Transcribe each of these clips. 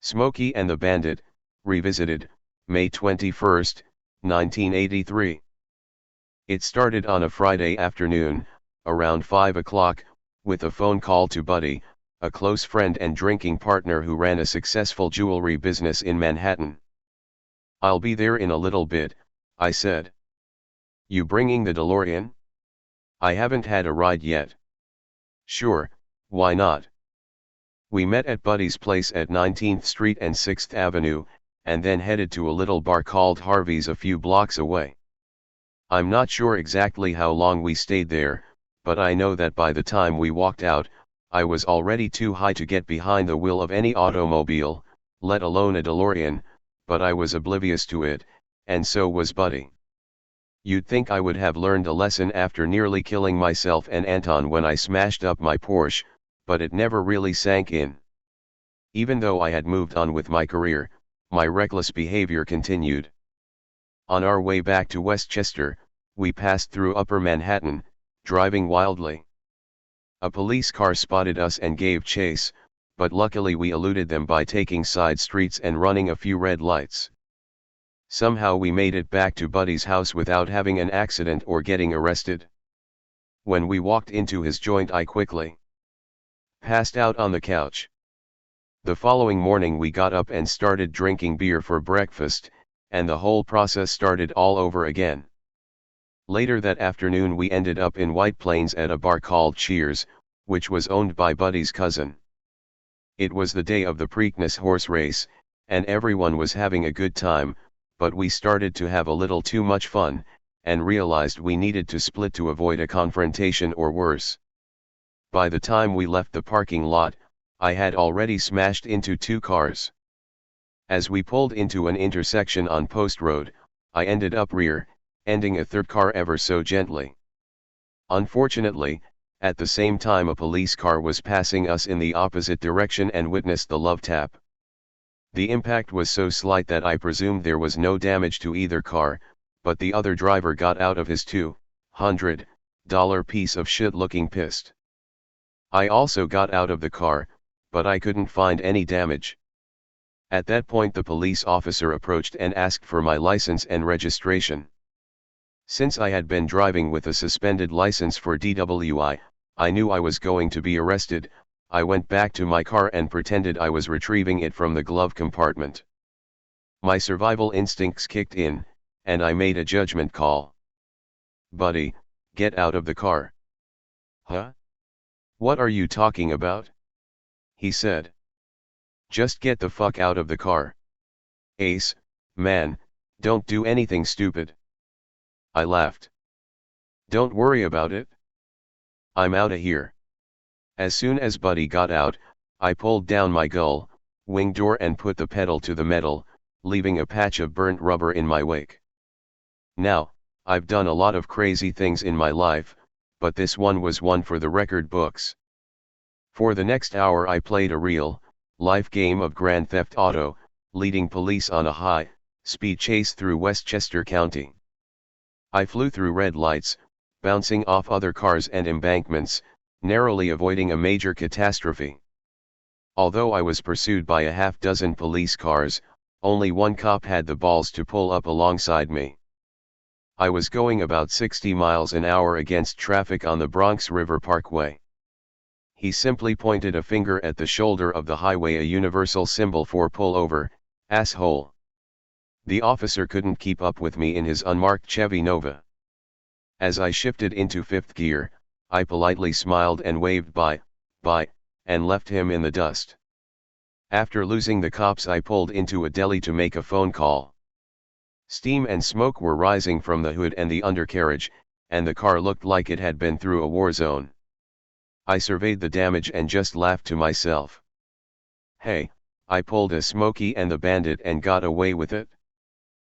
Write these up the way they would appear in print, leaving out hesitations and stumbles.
Smokey and the Bandit, Revisited, May 21, 1983. It started on a Friday afternoon, around 5 o'clock, with a phone call to Buddy, a close friend and drinking partner who ran a successful jewelry business in Manhattan. "I'll be there in a little bit," I said. "You bringing the DeLorean?" "I haven't had a ride yet." "Sure, why not?" We met at Buddy's place at 19th Street and 6th Avenue, and then headed to a little bar called Harvey's a few blocks away. I'm not sure exactly how long we stayed there, but I know that by the time we walked out, I was already too high to get behind the wheel of any automobile, let alone a DeLorean, but I was oblivious to it, and so was Buddy. You'd think I would have learned a lesson after nearly killing myself and Anton when I smashed up my Porsche, but it never really sank in. Even though I had moved on with my career, my reckless behavior continued. On our way back to Westchester, we passed through Upper Manhattan, driving wildly. A police car spotted us and gave chase, but luckily we eluded them by taking side streets and running a few red lights. Somehow we made it back to Buddy's house without having an accident or getting arrested. When we walked into his joint, I quickly passed out on the couch. The following morning we got up and started drinking beer for breakfast, and the whole process started all over again. Later that afternoon we ended up in White Plains at a bar called Cheers, which was owned by Buddy's cousin. It was the day of the Preakness horse race, and everyone was having a good time, but we started to have a little too much fun, and realized we needed to split to avoid a confrontation or worse. By the time we left the parking lot, I had already smashed into two cars. As we pulled into an intersection on Post Road, I ended up ending a third car ever so gently. Unfortunately, at the same time a police car was passing us in the opposite direction and witnessed the love tap. The impact was so slight that I presumed there was no damage to either car, but the other driver got out of his $200 piece of shit looking pissed. I also got out of the car, but I couldn't find any damage. At that point the police officer approached and asked for my license and registration. Since I had been driving with a suspended license for DWI, I knew I was going to be arrested. I went back to my car and pretended I was retrieving it from the glove compartment. My survival instincts kicked in, and I made a judgment call. "Buddy, get out of the car." "Huh? What are you talking about?" he said. "Just get the fuck out of the car. Ace, man, don't do anything stupid." I laughed. "Don't worry about it. I'm outta here." As soon as Buddy got out, I pulled down my wing door and put the pedal to the metal, leaving a patch of burnt rubber in my wake. Now, I've done a lot of crazy things in my life, but this one was one for the record books. For the next hour I played a real-life game of Grand Theft Auto, leading police on a high-speed chase through Westchester County. I flew through red lights, bouncing off other cars and embankments, narrowly avoiding a major catastrophe. Although I was pursued by a half-dozen police cars, only one cop had the balls to pull up alongside me. I was going about 60 miles an hour against traffic on the Bronx River Parkway. He simply pointed a finger at the shoulder of the highway, a universal symbol for pull over, asshole. The officer couldn't keep up with me in his unmarked Chevy Nova. As I shifted into fifth gear, I politely smiled and waved bye, and left him in the dust. After losing the cops, I pulled into a deli to make a phone call. Steam and smoke were rising from the hood and the undercarriage, and the car looked like it had been through a war zone. I surveyed the damage and just laughed to myself. Hey, I pulled a Smokey and the Bandit and got away with it.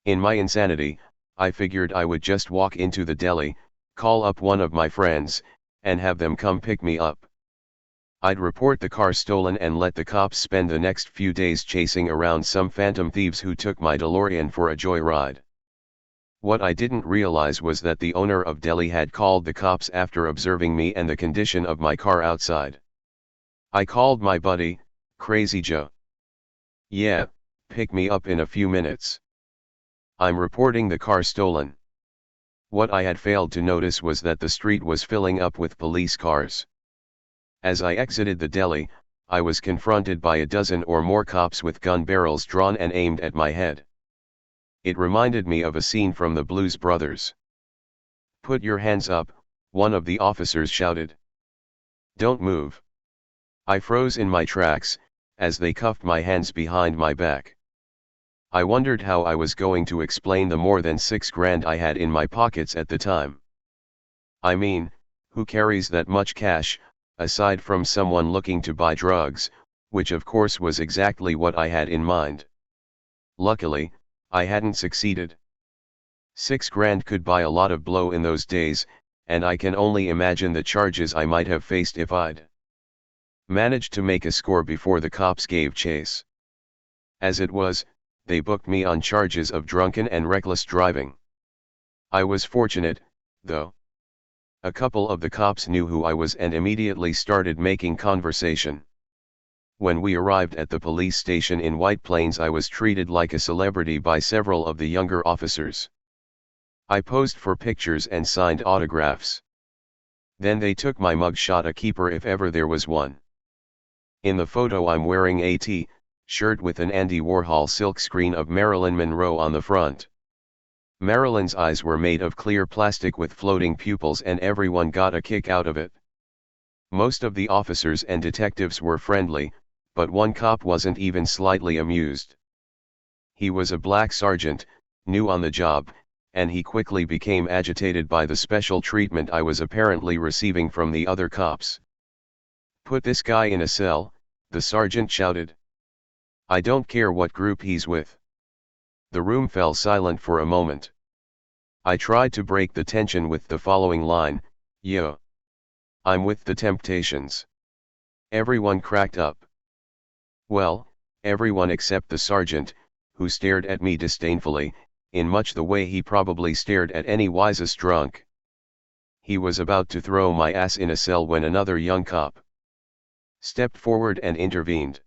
In my insanity, I figured I would just walk into the deli, call up one of my friends, and have them come pick me up. I'd report the car stolen and let the cops spend the next few days chasing around some phantom thieves who took my DeLorean for a joyride. What I didn't realize was that the owner of deli had called the cops after observing me and the condition of my car outside. I called my buddy, Crazy Joe. Yeah, pick me up in a few minutes. I'm reporting the car stolen. What I had failed to notice was that the street was filling up with police cars. As I exited the deli, I was confronted by a dozen or more cops with gun barrels drawn and aimed at my head. It reminded me of a scene from the Blues Brothers. "Put your hands up," one of the officers shouted. "Don't move." I froze in my tracks, as they cuffed my hands behind my back. I wondered how I was going to explain the more than $6,000 I had in my pockets at the time. I mean, who carries that much cash, aside from someone looking to buy drugs, which of course was exactly what I had in mind. Luckily, I hadn't succeeded. $6,000 could buy a lot of blow in those days, and I can only imagine the charges I might have faced if I'd managed to make a score before the cops gave chase. As it was, they booked me on charges of drunken and reckless driving. I was fortunate, though. A couple of the cops knew who I was and immediately started making conversation. When we arrived at the police station in White Plains, I was treated like a celebrity by several of the younger officers. I posed for pictures and signed autographs. Then they took my mugshot, a keeper if ever there was one. In the photo I'm wearing a T-shirt with an Andy Warhol silkscreen of Marilyn Monroe on the front. Marilyn's eyes were made of clear plastic with floating pupils, and everyone got a kick out of it. Most of the officers and detectives were friendly, but one cop wasn't even slightly amused. He was a black sergeant, new on the job, and he quickly became agitated by the special treatment I was apparently receiving from the other cops. "Put this guy in a cell," the sergeant shouted. "I don't care what group he's with." The room fell silent for a moment. I tried to break the tension with the following line, "Yo, I'm with the Temptations." Everyone cracked up. Well, everyone except the sergeant, who stared at me disdainfully, in much the way he probably stared at any wisest drunk. He was about to throw my ass in a cell when another young cop stepped forward and intervened.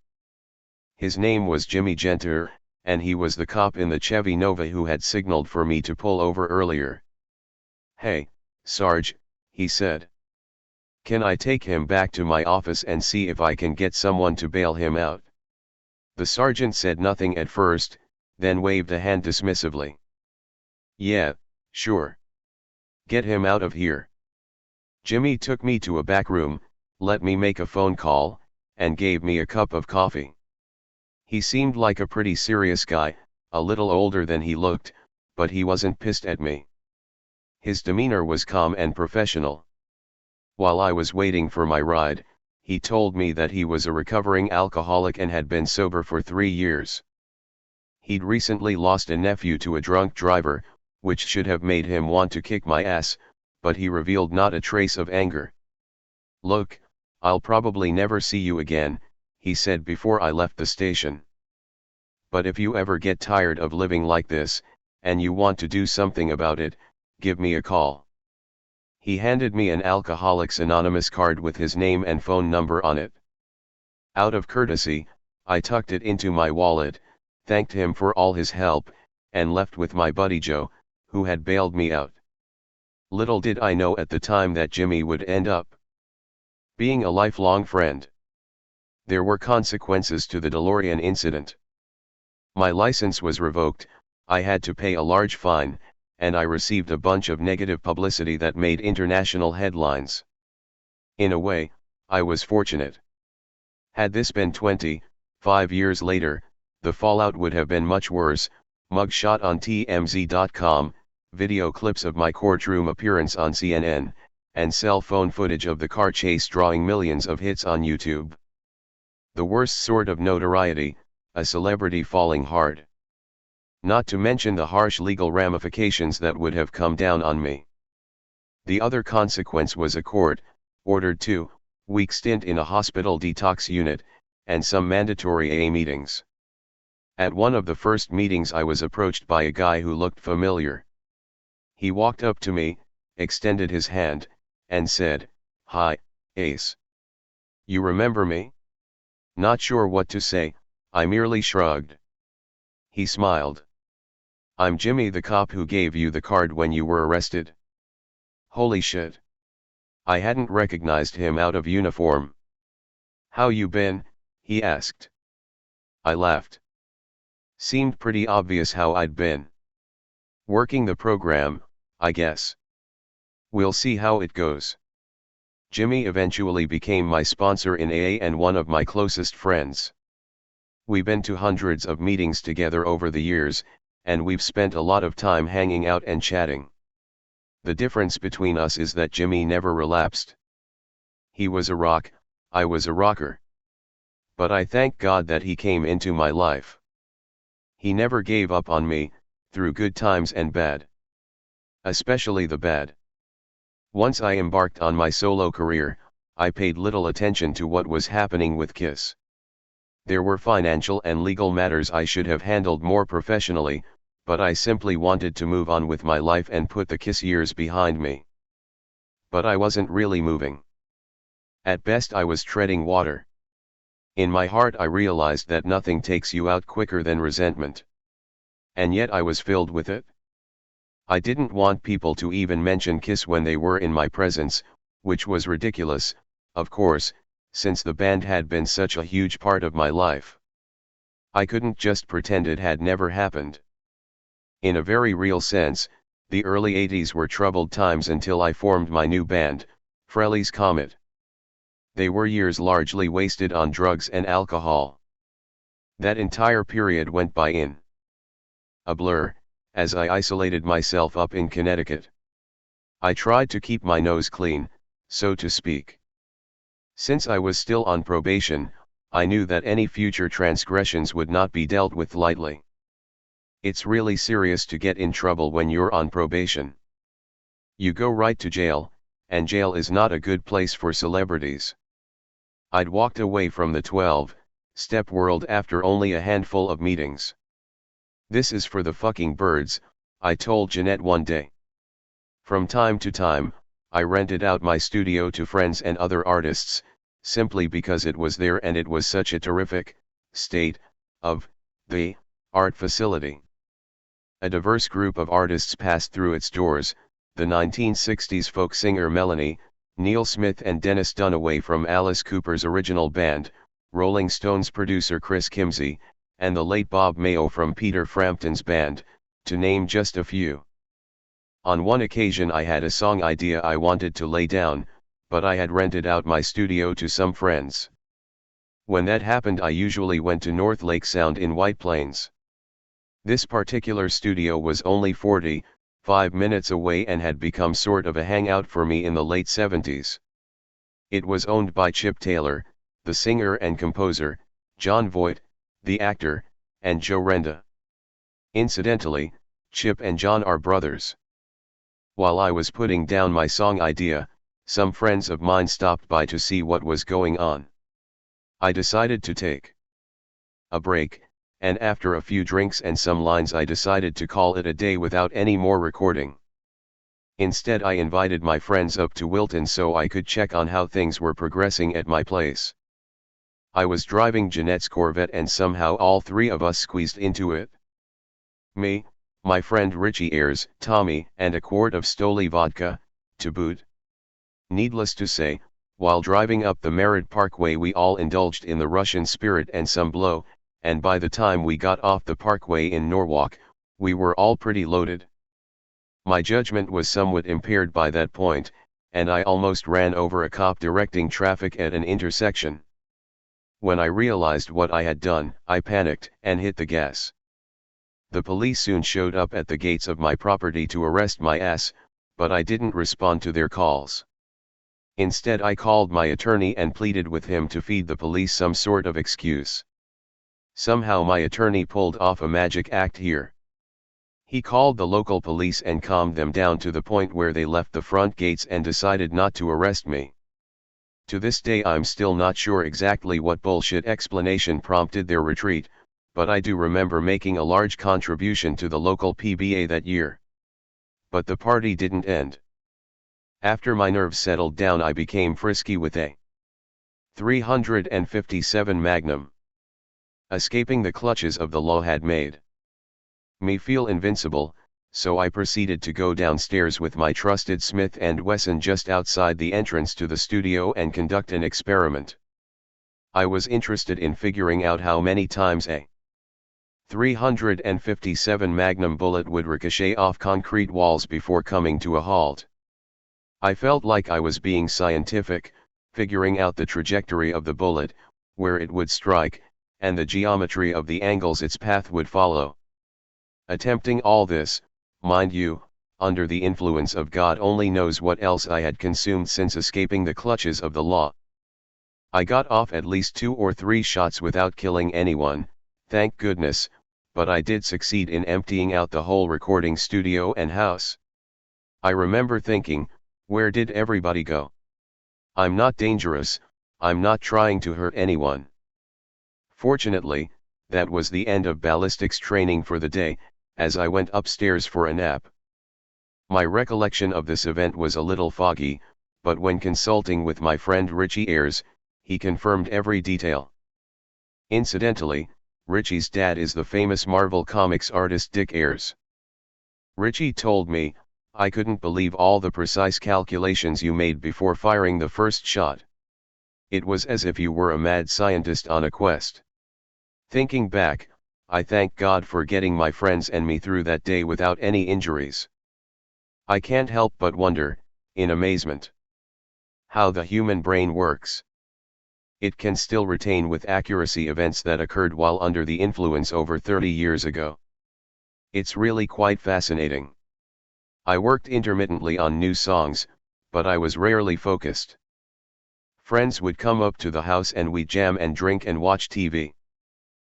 His name was Jimmy Genter, and he was the cop in the Chevy Nova who had signaled for me to pull over earlier. "Hey, Sarge," he said. "Can I take him back to my office and see if I can get someone to bail him out?" The sergeant said nothing at first, then waved a hand dismissively. "Yeah, sure. Get him out of here." Jimmy took me to a back room, let me make a phone call, and gave me a cup of coffee. He seemed like a pretty serious guy, a little older than he looked, but he wasn't pissed at me. His demeanor was calm and professional. While I was waiting for my ride, he told me that he was a recovering alcoholic and had been sober for 3 years. He'd recently lost a nephew to a drunk driver, which should have made him want to kick my ass, but he revealed not a trace of anger. "Look, I'll probably never see you again," he said before I left the station. "But if you ever get tired of living like this, and you want to do something about it, give me a call." He handed me an Alcoholics Anonymous card with his name and phone number on it. Out of courtesy, I tucked it into my wallet, thanked him for all his help, and left with my buddy Joe, who had bailed me out. Little did I know at the time that Jimmy would end up being a lifelong friend. There were consequences to the DeLorean incident. My license was revoked, I had to pay a large fine, and I received a bunch of negative publicity that made international headlines. In a way, I was fortunate. Had this been 25 years later, the fallout would have been much worse. Mugshot on TMZ.com, video clips of my courtroom appearance on CNN, and cell phone footage of the car chase drawing millions of hits on YouTube. The worst sort of notoriety, a celebrity falling hard. Not to mention the harsh legal ramifications that would have come down on me. The other consequence was a court-ordered 2-week stint in a hospital detox unit, and some mandatory AA meetings. At one of the first meetings I was approached by a guy who looked familiar. He walked up to me, extended his hand, and said, "Hi, Ace. You remember me?" Not sure what to say, I merely shrugged. He smiled. I'm Jimmy, the cop who gave you the card when you were arrested. Holy shit. I hadn't recognized him out of uniform. How you been? He asked. I laughed. Seemed pretty obvious how I'd been. Working the program, I guess. We'll see how it goes. Jimmy eventually became my sponsor in AA and one of my closest friends. We've been to hundreds of meetings together over the years, and we've spent a lot of time hanging out and chatting. The difference between us is that Jimmy never relapsed. He was a rock, I was a rocker. But I thank God that he came into my life. He never gave up on me, through good times and bad. Especially the bad. Once I embarked on my solo career, I paid little attention to what was happening with KISS. There were financial and legal matters I should have handled more professionally, but I simply wanted to move on with my life and put the KISS years behind me. But I wasn't really moving. At best I was treading water. In my heart I realized that nothing takes you out quicker than resentment. And yet I was filled with it. I didn't want people to even mention KISS when they were in my presence, which was ridiculous, of course, since the band had been such a huge part of my life. I couldn't just pretend it had never happened. In a very real sense, the early 80s were troubled times until I formed my new band, Frehley's Comet. They were years largely wasted on drugs and alcohol. That entire period went by in a blur, as I isolated myself up in Connecticut. I tried to keep my nose clean, so to speak. Since I was still on probation, I knew that any future transgressions would not be dealt with lightly. It's really serious to get in trouble when you're on probation. You go right to jail, and jail is not a good place for celebrities. I'd walked away from the 12-step world after only a handful of meetings. This is for the fucking birds, I told Jeanette one day. From time to time, I rented out my studio to friends and other artists, simply because it was there and it was such a terrific state of the art facility. A diverse group of artists passed through its doors, the 1960s folk singer Melanie, Neil Smith and Dennis Dunaway from Alice Cooper's original band, Rolling Stones producer Chris Kimsey, and the late Bob Mayo from Peter Frampton's band, to name just a few. On one occasion I had a song idea I wanted to lay down, but I had rented out my studio to some friends. When that happened I usually went to North Lake Sound in White Plains. This particular studio was only 45 minutes away and had become sort of a hangout for me in the late 70s. It was owned by Chip Taylor, the singer and composer, John Voight, the actor, and Joe Renda. Incidentally, Chip and John are brothers. While I was putting down my song idea, some friends of mine stopped by to see what was going on. I decided to take a break, and after a few drinks and some lines I decided to call it a day without any more recording. Instead I invited my friends up to Wilton so I could check on how things were progressing at my place. I was driving Jeanette's Corvette and somehow all three of us squeezed into it. Me, my friend Richie Ayers, Tommy, and a quart of Stoli vodka, to boot. Needless to say, while driving up the Merritt Parkway we all indulged in the Russian spirit and some blow, and by the time we got off the parkway in Norwalk, we were all pretty loaded. My judgment was somewhat impaired by that point, and I almost ran over a cop directing traffic at an intersection. When I realized what I had done, I panicked and hit the gas. The police soon showed up at the gates of my property to arrest my ass, but I didn't respond to their calls. Instead I called my attorney and pleaded with him to feed the police some sort of excuse. Somehow my attorney pulled off a magic act here. He called the local police and calmed them down to the point where they left the front gates and decided not to arrest me. To this day I'm still not sure exactly what bullshit explanation prompted their retreat, but I do remember making a large contribution to the local PBA that year. But the party didn't end. After my nerves settled down I became frisky with a .357 Magnum. Escaping the clutches of the law had made me feel invincible, so I proceeded to go downstairs with my trusted Smith & Wesson just outside the entrance to the studio and conduct an experiment. I was interested in figuring out how many times a 357 Magnum bullet would ricochet off concrete walls before coming to a halt. I felt like I was being scientific, figuring out the trajectory of the bullet, where it would strike, and the geometry of the angles its path would follow. Attempting all this, mind you, under the influence of God only knows what else I had consumed since escaping the clutches of the law. I got off at least 2 or 3 shots without killing anyone, thank goodness, but I did succeed in emptying out the whole recording studio and house. I remember thinking, where did everybody go? I'm not dangerous, I'm not trying to hurt anyone. Fortunately, that was the end of ballistics training for the day, as I went upstairs for a nap. My recollection of this event was a little foggy, but when consulting with my friend Richie Ayres, he confirmed every detail. Incidentally, Richie's dad is the famous Marvel Comics artist Dick Ayres. Richie told me, I couldn't believe all the precise calculations you made before firing the first shot. It was as if you were a mad scientist on a quest. Thinking back, I thank God for getting my friends and me through that day without any injuries. I can't help but wonder, in amazement, how the human brain works. It can still retain with accuracy events that occurred while under the influence over 30 years ago. It's really quite fascinating. I worked intermittently on new songs, but I was rarely focused. Friends would come up to the house and we'd jam and drink and watch TV.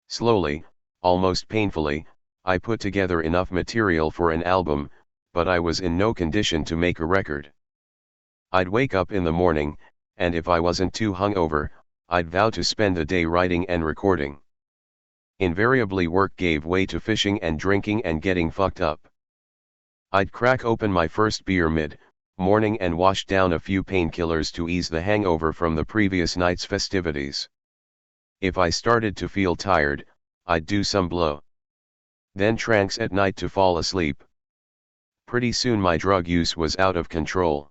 Slowly, almost painfully, I put together enough material for an album, but I was in no condition to make a record. I'd wake up in the morning, and if I wasn't too hungover, I'd vow to spend the day writing and recording. Invariably work gave way to fishing and drinking and getting fucked up. I'd crack open my first beer mid-morning and wash down a few painkillers to ease the hangover from the previous night's festivities. If I started to feel tired, I'd do some blow. Then tranks at night to fall asleep. Pretty soon my drug use was out of control.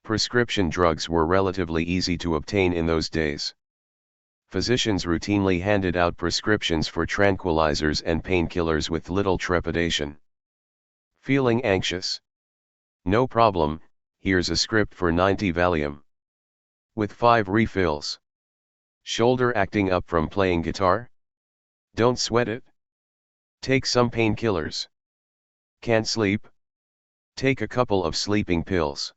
Prescription drugs were relatively easy to obtain in those days. Physicians routinely handed out prescriptions for tranquilizers and painkillers with little trepidation. Feeling anxious? No problem, here's a script for 90 Valium. With 5 refills. Shoulder acting up from playing guitar? Don't sweat it. Take some painkillers. Can't sleep? Take a couple of sleeping pills.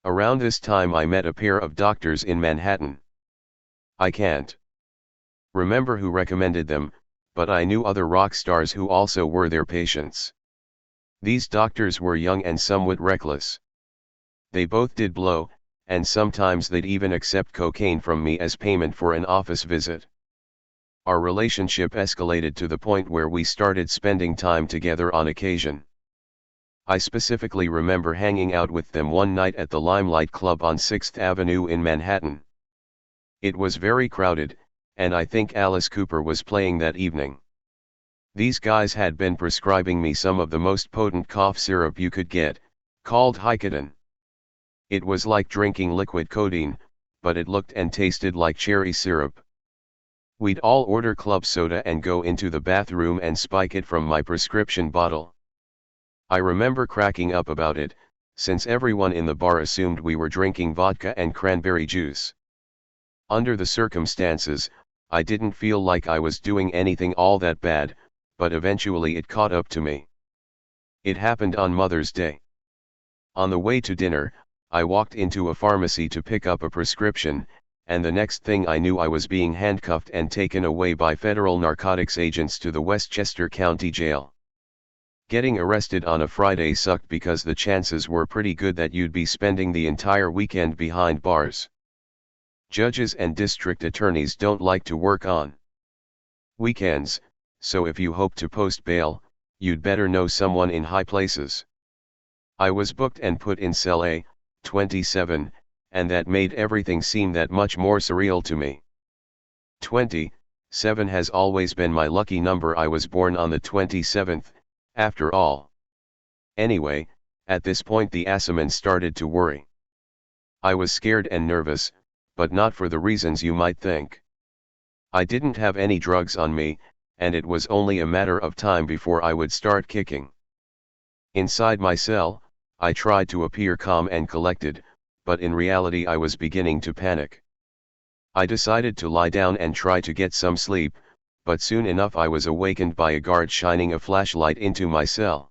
Around this time I met a pair of doctors in Manhattan. I can't remember who recommended them, but I knew other rock stars who also were their patients. These doctors were young and somewhat reckless. They both did blow, and sometimes they'd even accept cocaine from me as payment for an office visit. Our relationship escalated to the point where we started spending time together on occasion. I specifically remember hanging out with them one night at the Limelight Club on 6th Avenue in Manhattan. It was very crowded, and I think Alice Cooper was playing that evening. These guys had been prescribing me some of the most potent cough syrup you could get, called Vicodin. It was like drinking liquid codeine, but it looked and tasted like cherry syrup. We'd all order club soda and go into the bathroom and spike it from my prescription bottle. I remember cracking up about it, since everyone in the bar assumed we were drinking vodka and cranberry juice. Under the circumstances, I didn't feel like I was doing anything all that bad, but eventually it caught up to me. It happened on Mother's Day. On the way to dinner, I walked into a pharmacy to pick up a prescription, and the next thing I knew I was being handcuffed and taken away by federal narcotics agents to the Westchester County Jail. Getting arrested on a Friday sucked because the chances were pretty good that you'd be spending the entire weekend behind bars. Judges and district attorneys don't like to work on weekends, so if you hope to post bail, you'd better know someone in high places. I was booked and put in cell A, 27, and that made everything seem that much more surreal to me. 20, 7 has always been my lucky number. I was born on the 27th, after all. Anyway, at this point the Assaman started to worry. I was scared and nervous, but not for the reasons you might think. I didn't have any drugs on me, and it was only a matter of time before I would start kicking. Inside my cell, I tried to appear calm and collected, but in reality I was beginning to panic. I decided to lie down and try to get some sleep, but soon enough I was awakened by a guard shining a flashlight into my cell.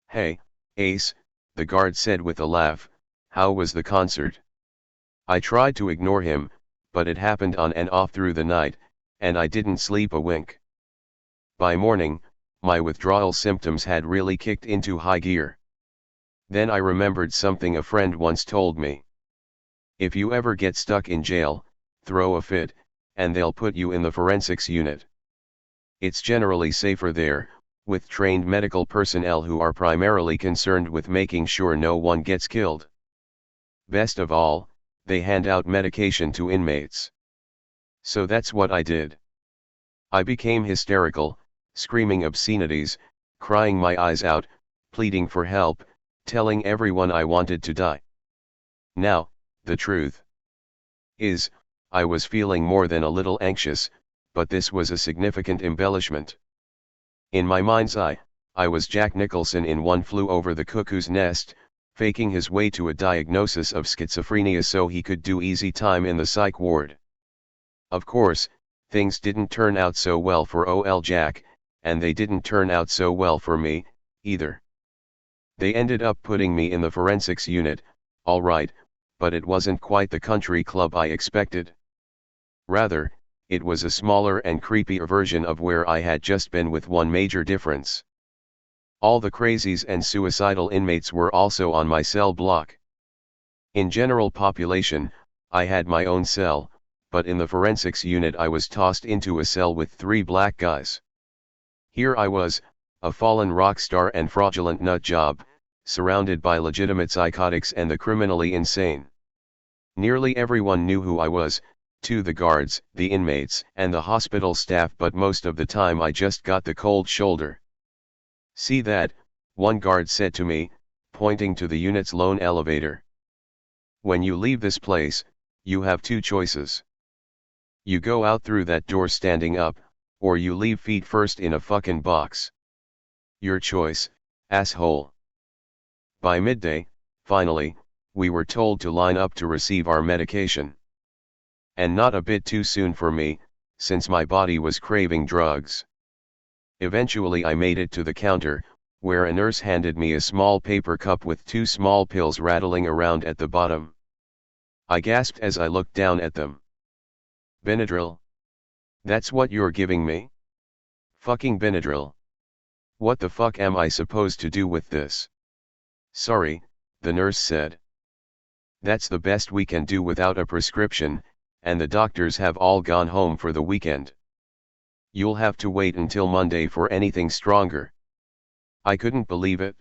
"Hey, Ace," the guard said with a laugh, "how was the concert?" I tried to ignore him, but it happened on and off through the night, and I didn't sleep a wink. By morning, my withdrawal symptoms had really kicked into high gear. Then I remembered something a friend once told me. If you ever get stuck in jail, throw a fit, and they'll put you in the forensics unit. It's generally safer there, with trained medical personnel who are primarily concerned with making sure no one gets killed. Best of all, they hand out medication to inmates. So that's what I did. I became hysterical, screaming obscenities, crying my eyes out, pleading for help, telling everyone I wanted to die. Now, the truth is, I was feeling more than a little anxious, but this was a significant embellishment. In my mind's eye, I was Jack Nicholson in One Flew Over the Cuckoo's Nest, faking his way to a diagnosis of schizophrenia so he could do easy time in the psych ward. Of course, things didn't turn out so well for OL Jack, and they didn't turn out so well for me, either. They ended up putting me in the forensics unit, all right, but it wasn't quite the country club I expected. Rather, it was a smaller and creepier version of where I had just been, with one major difference. All the crazies and suicidal inmates were also on my cell block. In general population, I had my own cell, but in the forensics unit I was tossed into a cell with 3 black guys. Here I was, a fallen rock star and fraudulent nut job, surrounded by legitimate psychotics and the criminally insane. Nearly everyone knew who I was, to the guards, the inmates, and the hospital staff, but most of the time I just got the cold shoulder. "See that," one guard said to me, pointing to the unit's lone elevator. "When you leave this place, you have 2 choices. You go out through that door standing up, or you leave feet first in a fucking box. Your choice, asshole." By midday, finally, we were told to line up to receive our medication. And not a bit too soon for me, since my body was craving drugs. Eventually I made it to the counter, where a nurse handed me a small paper cup with 2 small pills rattling around at the bottom. I gasped as I looked down at them. "Benadryl? That's what you're giving me? Fucking Benadryl. What the fuck am I supposed to do with this?" "Sorry," the nurse said. "That's the best we can do without a prescription, and the doctors have all gone home for the weekend. You'll have to wait until Monday for anything stronger." I couldn't believe it.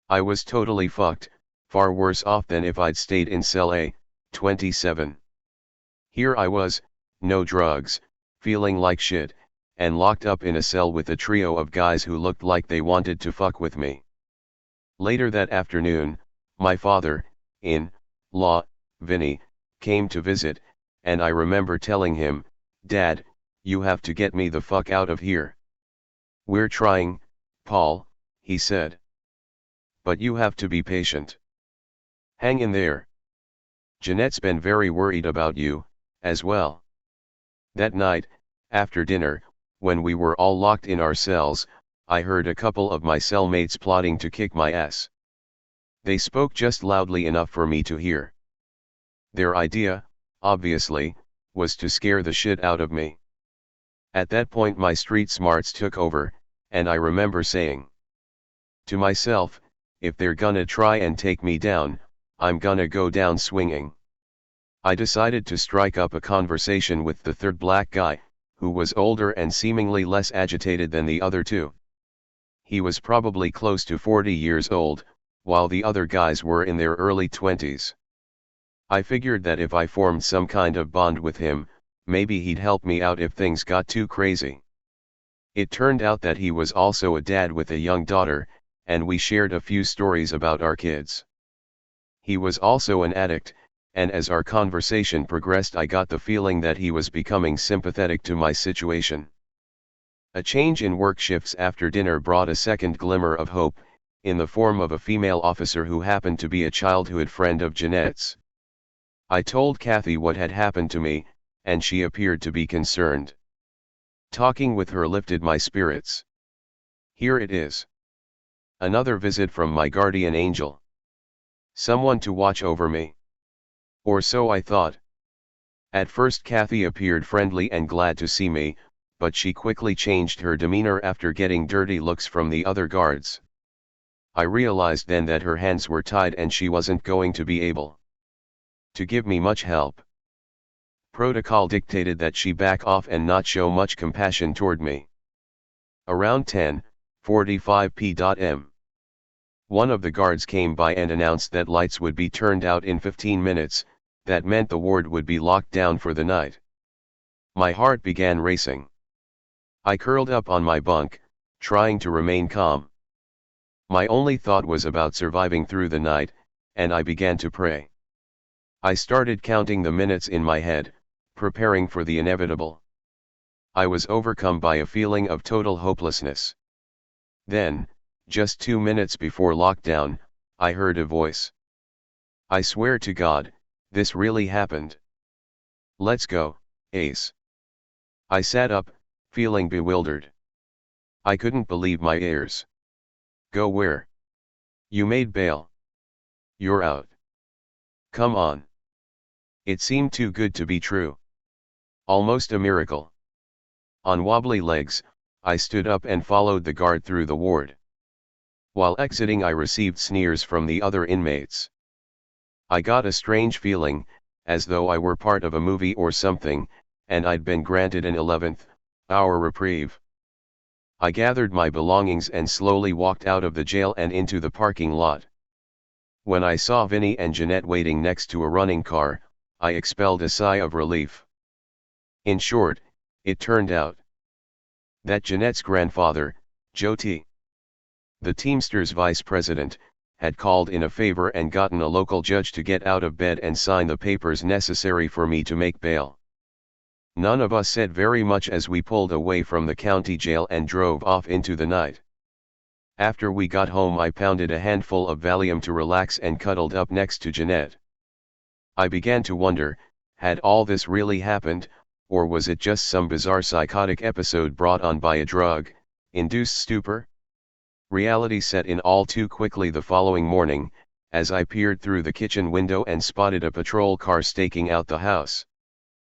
I was totally fucked, far worse off than if I'd stayed in cell A, 27. Here I was, no drugs, feeling like shit, and locked up in a cell with a trio of guys who looked like they wanted to fuck with me. Later that afternoon, my father-in-law, Vinny, came to visit, and I remember telling him, "Dad, you have to get me the fuck out of here." "We're trying, Paul," he said. "But you have to be patient. Hang in there. Jeanette's been very worried about you, as well." That night, after dinner, when we were all locked in our cells, I heard a couple of my cellmates plotting to kick my ass. They spoke just loudly enough for me to hear. Their idea, obviously, was to scare the shit out of me. At that point my street smarts took over, and I remember saying to myself, if they're gonna try and take me down, I'm gonna go down swinging. I decided to strike up a conversation with the 3rd black guy, who was older and seemingly less agitated than the other 2. He was probably close to 40 years old, while the other guys were in their early 20s. I figured that if I formed some kind of bond with him, maybe he'd help me out if things got too crazy. It turned out that he was also a dad with a young daughter, and we shared a few stories about our kids. He was also an addict, and as our conversation progressed I got the feeling that he was becoming sympathetic to my situation. A change in work shifts after dinner brought a second glimmer of hope, in the form of a female officer who happened to be a childhood friend of Jeanette's. I told Kathy what had happened to me, and she appeared to be concerned. Talking with her lifted my spirits. Here it is. Another visit from my guardian angel. Someone to watch over me. Or so I thought. At first Kathy appeared friendly and glad to see me, but she quickly changed her demeanor after getting dirty looks from the other guards. I realized then that her hands were tied and she wasn't going to be able to give me much help. Protocol dictated that she back off and not show much compassion toward me. Around 10:45 p.m. one of the guards came by and announced that lights would be turned out in 15 minutes, that meant the ward would be locked down for the night. My heart began racing. I curled up on my bunk, trying to remain calm. My only thought was about surviving through the night, and I began to pray. I started counting the minutes in my head, preparing for the inevitable. I was overcome by a feeling of total hopelessness. Then, just 2 minutes before lockdown, I heard a voice. I swear to God, this really happened. Let's go, Ace. I sat up, feeling bewildered. I couldn't believe my ears. Go where? You made bail. You're out. Come on. It seemed too good to be true. Almost a miracle. On wobbly legs, I stood up and followed the guard through the ward. While exiting I received sneers from the other inmates. I got a strange feeling, as though I were part of a movie or something, and I'd been granted an 11th hour reprieve. I gathered my belongings and slowly walked out of the jail and into the parking lot. When I saw Vinny and Jeanette waiting next to a running car, I expelled a sigh of relief. In short, it turned out that Jeanette's grandfather, Joe T., the Teamsters vice president, had called in a favor and gotten a local judge to get out of bed and sign the papers necessary for me to make bail. None of us said very much as we pulled away from the county jail and drove off into the night. After we got home I pounded a handful of Valium to relax and cuddled up next to Jeanette. I began to wonder, had all this really happened, or was it just some bizarre psychotic episode brought on by a drug-induced stupor? Reality set in all too quickly the following morning, as I peered through the kitchen window and spotted a patrol car staking out the house.